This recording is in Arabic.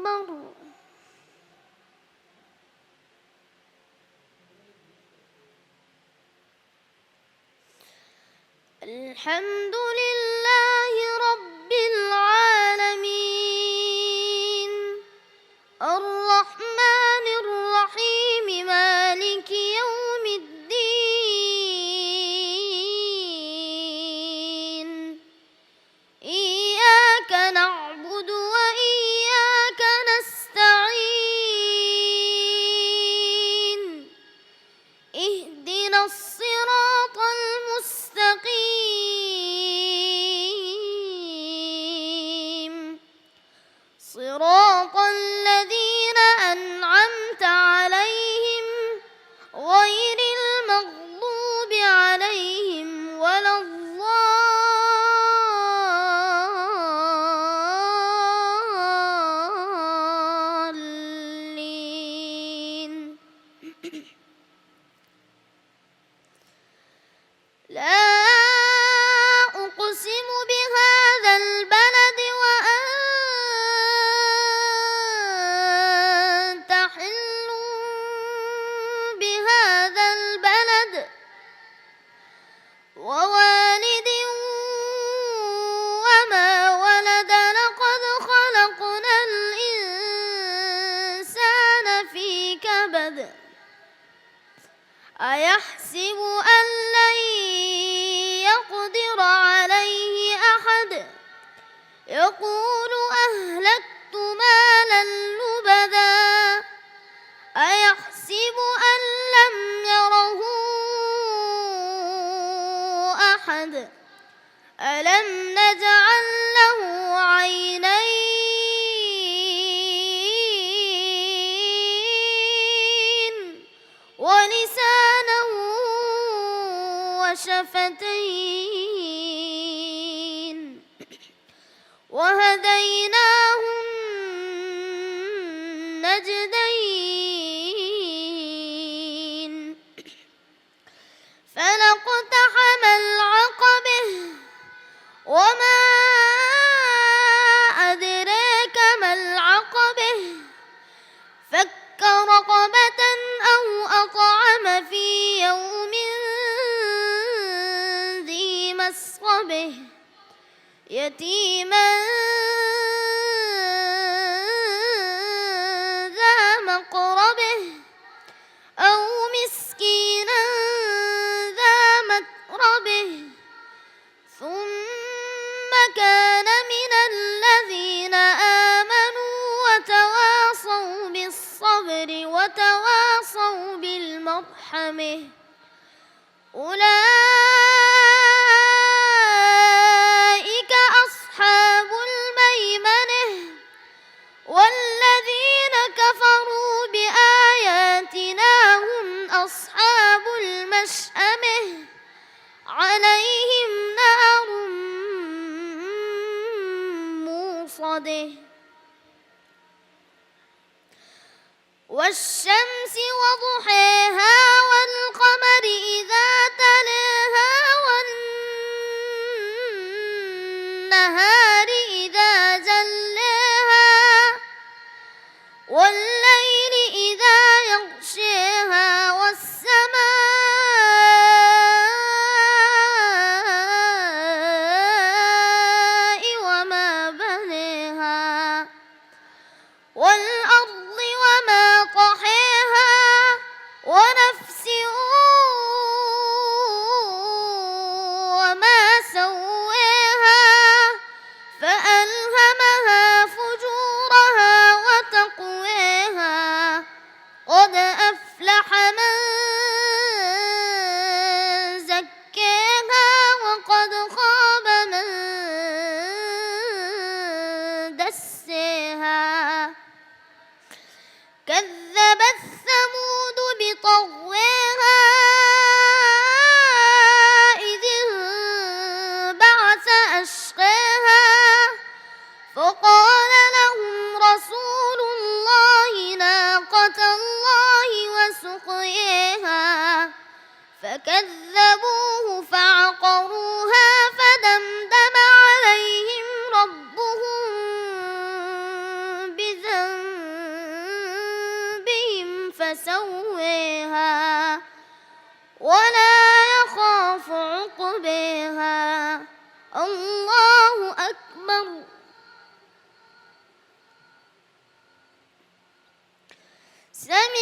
أكبر. الحمد لله رب العالمين الرحمن الرحيم مالك يوم الدين إياك نعبد وإياك نستعين اهدنا الصراط المستقيم صراط الذين أنعمت عليهم غير المغضوب عليهم ولا الضالين. لا أقسم بهذا البلد وأنت حل بهذا البلد ووالد وما ولد لقد خلقنا الإنسان في كبد أيحسب أن لن يقدر عليه أحد يقول أهلكت مالا لبدا أيحسب أن لم يره أحد ألم نجعل له عينين ولسانا وشفتين وهديناه النجدين فلاقتحم العقبة وما أدراك ما العقبة فك رقبة أو أطعم في يوم ذي مسغبة يتيما ذا مقربة أو مسكينا ذا متربة ثم كان من الذين آمنوا وتواصوا بالصبر وتواصوا بالمرحمة أولئك أصحاب الميمنة والذين كفروا بآياتنا هم أصحاب المشأمة عليهم نار موصدة والشمس وضحاها والقمر إذا تلاها والنهار إذا جلاها والليل إذا يغشاها والسماء وما بناها والأرض وما طحاها ونفس وما سواها فألهمها فجورها وتقواها قد أفلح من زكاها وقد خاب من دساها كذبت ثمود بطغواها إذ انبعث أشقاها فقال لهم رسول الله ناقة الله وسقياها فكذبوه فعقروها فدمدم عليهم ربهم بذنبهم سمع